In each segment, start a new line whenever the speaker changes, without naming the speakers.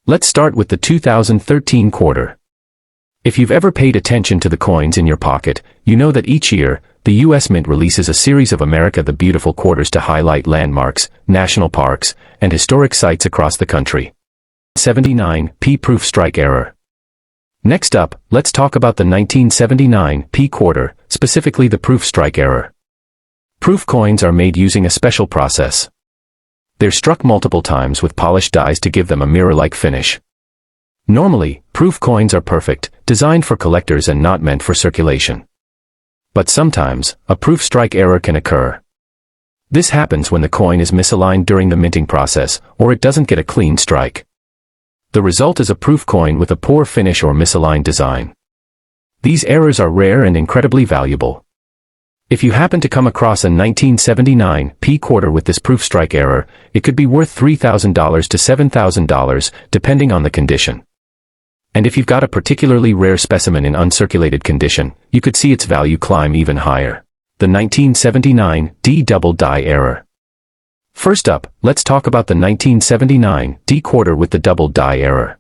Let's start with the 2013 quarter. If you've ever paid attention to the coins in your pocket, you know that each year, the U.S. Mint releases a series of America the Beautiful quarters to highlight landmarks, national parks, and historic sites across the country. 79 P Proof Strike Error. Next up, let's talk about the 1979 P quarter, specifically the proof strike error. Proof coins are made using a special process. They're struck multiple times with polished dies to give them a mirror-like finish. Normally, proof coins are perfect, designed for collectors and not meant for circulation. But sometimes, a proof strike error can occur. This happens when the coin is misaligned during the minting process, or it doesn't get a clean strike. The result is a proof coin with a poor finish or misaligned design. These errors are rare and incredibly valuable. If you happen to come across a 1979 P quarter with this proof strike error, it could be worth $3,000 to $7,000, depending on the condition. And if you've got a particularly rare specimen in uncirculated condition, you could see its value climb even higher. The 1979 D double die error. First up, let's talk about the 1979 D quarter with the double die error.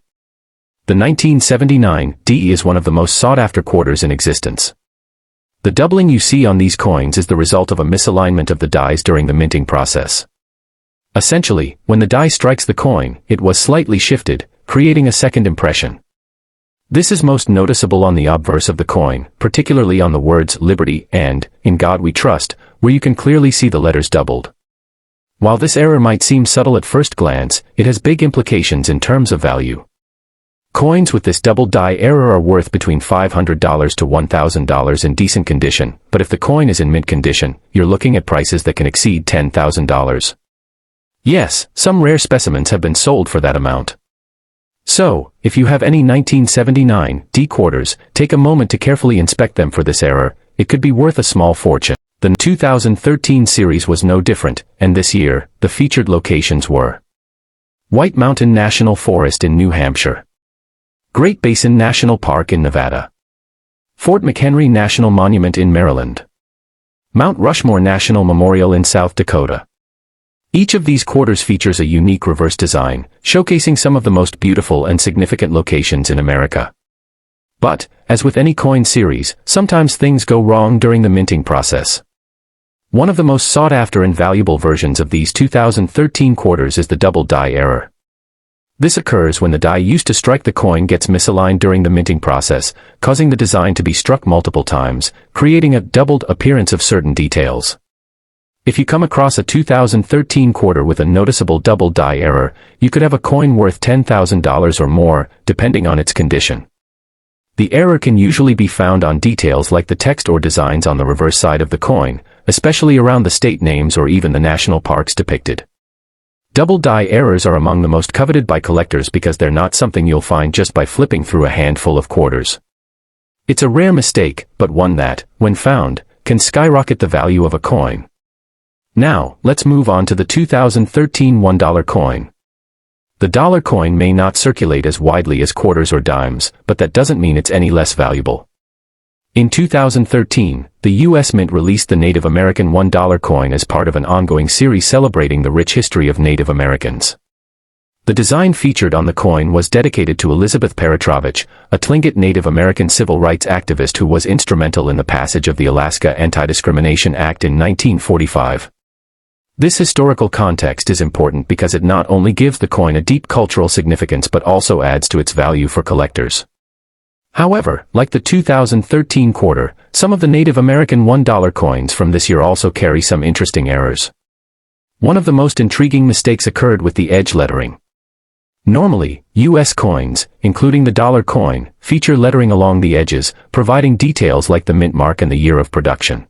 The 1979 D is one of the most sought-after quarters in existence. The doubling you see on these coins is the result of a misalignment of the dies during the minting process. Essentially, when the die strikes the coin, it was slightly shifted, creating a second impression. This is most noticeable on the obverse of the coin, particularly on the words Liberty and In God We Trust, where you can clearly see the letters doubled. While this error might seem subtle at first glance, it has big implications in terms of value. Coins with this double die error are worth between $500 to $1,000 in decent condition, but if the coin is in mint condition, you're looking at prices that can exceed $10,000. Yes, some rare specimens have been sold for that amount. So, if you have any 1979 D quarters, take a moment to carefully inspect them for this error. It could be worth a small fortune. The 2013 series was no different, and this year, the featured locations were White Mountain National Forest in New Hampshire, Great Basin National Park in Nevada, Fort McHenry National Monument in Maryland, Mount Rushmore National Memorial in South Dakota. Each of these quarters features a unique reverse design, showcasing some of the most beautiful and significant locations in America. But, as with any coin series, sometimes things go wrong during the minting process. One of the most sought-after and valuable versions of these 2013 quarters is the double die error. This occurs when the die used to strike the coin gets misaligned during the minting process, causing the design to be struck multiple times, creating a doubled appearance of certain details. If you come across a 2013 quarter with a noticeable double die error, you could have a coin worth $10,000 or more, depending on its condition. The error can usually be found on details like the text or designs on the reverse side of the coin, especially around the state names or even the national parks depicted. Double die errors are among the most coveted by collectors because they're not something you'll find just by flipping through a handful of quarters. It's a rare mistake, but one that, when found, can skyrocket the value of a coin. Now, let's move on to the 2013 $1 coin. The dollar coin may not circulate as widely as quarters or dimes, but that doesn't mean it's any less valuable. In 2013, the U.S. Mint released the Native American $1 coin as part of an ongoing series celebrating the rich history of Native Americans. The design featured on the coin was dedicated to Elizabeth Peratrovich, a Tlingit Native American civil rights activist who was instrumental in the passage of the Alaska Anti-Discrimination Act in 1945. This historical context is important because it not only gives the coin a deep cultural significance but also adds to its value for collectors. However, like the 2013 quarter, some of the Native American $1 coins from this year also carry some interesting errors. One of the most intriguing mistakes occurred with the edge lettering. Normally, U.S. coins, including the dollar coin, feature lettering along the edges, providing details like the mint mark and the year of production.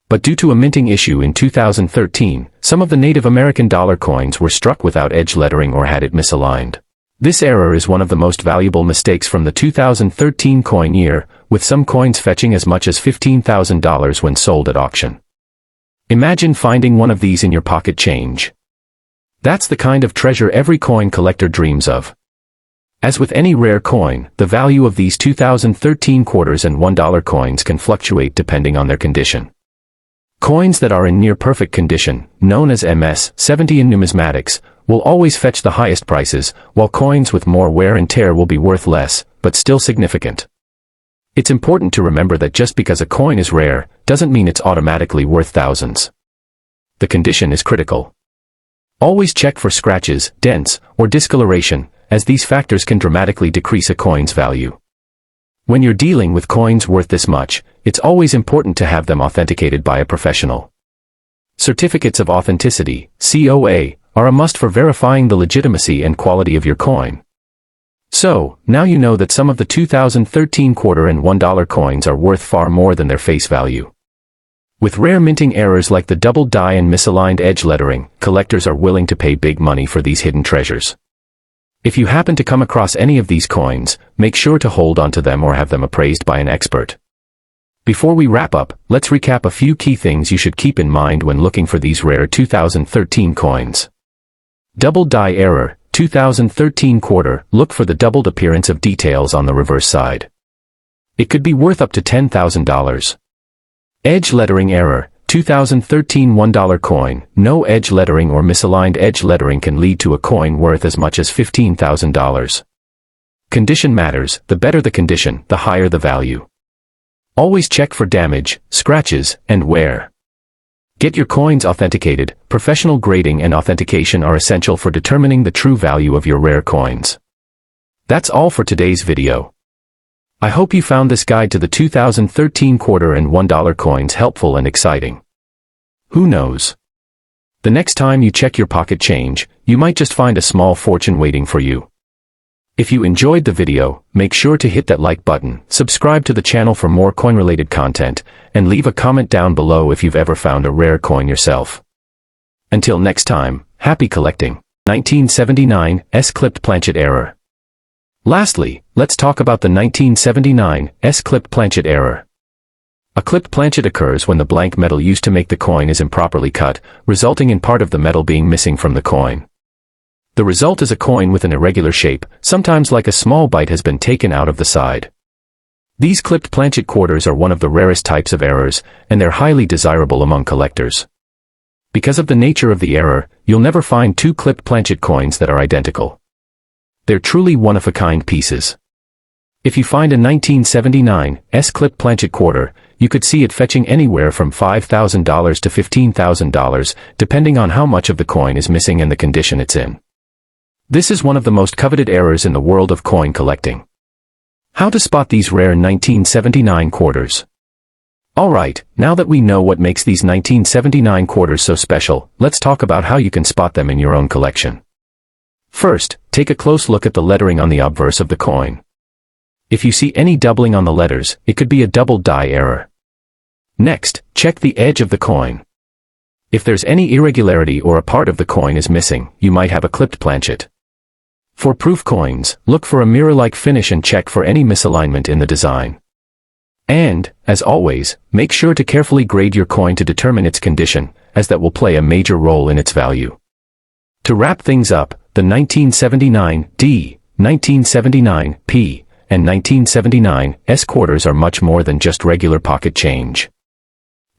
But due to a minting issue in 2013, some of the Native American dollar coins were struck without edge lettering or had it misaligned. This error is one of the most valuable mistakes from the 2013 coin year, with some coins fetching as much as $15,000 when sold at auction. Imagine finding one of these in your pocket change. That's the kind of treasure every coin collector dreams of. As with any rare coin, the value of these 2013 quarters and $1 coins can fluctuate depending on their condition. Coins that are in near-perfect condition, known as MS-70 in numismatics, will always fetch the highest prices, while coins with more wear and tear will be worth less, but still significant. It's important to remember that just because a coin is rare, doesn't mean it's automatically worth thousands. The condition is critical. Always check for scratches, dents, or discoloration, as these factors can dramatically decrease a coin's value. When you're dealing with coins worth this much, it's always important to have them authenticated by a professional. Certificates of authenticity, COA, are a must for verifying the legitimacy and quality of your coin. So, now you know that some of the 2013 quarter and $1 coins are worth far more than their face value. With rare minting errors like the double die and misaligned edge lettering, collectors are willing to pay big money for these hidden treasures. If you happen to come across any of these coins, make sure to hold onto them or have them appraised by an expert. Before we wrap up, let's recap a few key things you should keep in mind when looking for these rare 2013 coins. Double die error, 2013 quarter, look for the doubled appearance of details on the reverse side. It could be worth up to $10,000. Edge lettering error, 2013 $1 coin, no edge lettering or misaligned edge lettering can lead to a coin worth as much as $15,000. Condition matters, the better the condition, the higher the value. Always check for damage, scratches, and wear. Get your coins authenticated. Professional grading and authentication are essential for determining the true value of your rare coins. That's all for today's video. I hope you found this guide to the 2013 quarter and $1 coins helpful and exciting. Who knows? The next time you check your pocket change, you might just find a small fortune waiting for you. If you enjoyed the video, make sure to hit that like button, subscribe to the channel for more coin-related content, and leave a comment down below if you've ever found a rare coin yourself. Until next time, happy collecting. 1979 S-clipped planchet error. Lastly, let's talk about the 1979 S-clipped planchet error. A clipped planchet occurs when the blank metal used to make the coin is improperly cut, resulting in part of the metal being missing from the coin. The result is a coin with an irregular shape, sometimes like a small bite has been taken out of the side. These clipped planchet quarters are one of the rarest types of errors, and they're highly desirable among collectors. Because of the nature of the error, you'll never find two clipped planchet coins that are identical. They're truly one-of-a-kind pieces. If you find a 1979 S-clipped planchet quarter, you could see it fetching anywhere from $5,000 to $15,000, depending on how much of the coin is missing and the condition it's in. This is one of the most coveted errors in the world of coin collecting. How to spot these rare 1979 quarters? Alright, now that we know what makes these 1979 quarters so special, let's talk about how you can spot them in your own collection. First, take a close look at the lettering on the obverse of the coin. If you see any doubling on the letters, it could be a double die error. Next, check the edge of the coin. If there's any irregularity or a part of the coin is missing, you might have a clipped planchet. For proof coins, look for a mirror-like finish and check for any misalignment in the design. And, as always, make sure to carefully grade your coin to determine its condition, as that will play a major role in its value. To wrap things up, the 1979 D, 1979 P, and 1979 S quarters are much more than just regular pocket change.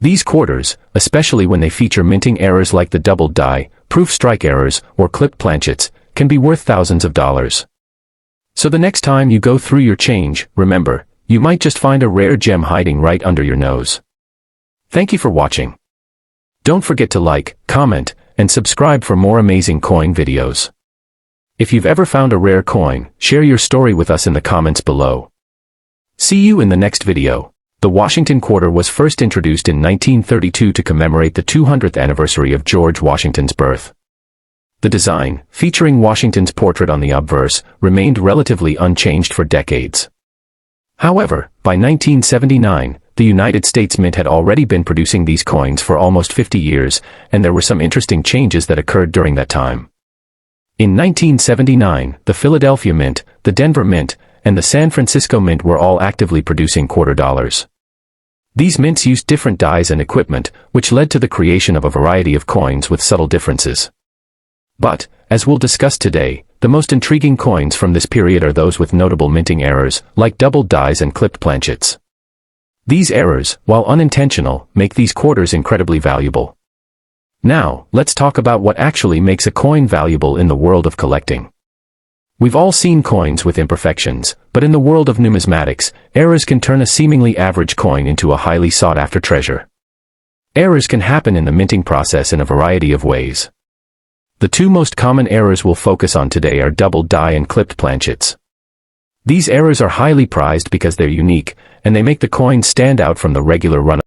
These quarters, especially when they feature minting errors like the double die, proof strike errors, or clipped planchets, can be worth thousands of dollars. So the next time you go through your change, remember, you might just find a rare gem hiding right under your nose. Thank you for watching. Don't forget to like, comment, and subscribe for more amazing coin videos. If you've ever found a rare coin, share your story with us in the comments below. See you in the next video. The Washington quarter was first introduced in 1932 to commemorate the 200th anniversary of George Washington's birth. The design, featuring Washington's portrait on the obverse, remained relatively unchanged for decades. However, by 1979, the United States Mint had already been producing these coins for almost 50 years, and there were some interesting changes that occurred during that time. In 1979, the Philadelphia Mint, the Denver Mint, and the San Francisco Mint were all actively producing quarter dollars. These mints used different dies and equipment, which led to the creation of a variety of coins with subtle differences. But, as we'll discuss today, the most intriguing coins from this period are those with notable minting errors, like double dies and clipped planchets. These errors, while unintentional, make these quarters incredibly valuable. Now, let's talk about what actually makes a coin valuable in the world of collecting. We've all seen coins with imperfections, but in the world of numismatics, errors can turn a seemingly average coin into a highly sought-after treasure. Errors can happen in the minting process in a variety of ways. The two most common errors we'll focus on today are double die and clipped planchets. These errors are highly prized because they're unique, and they make the coin stand out from the regular run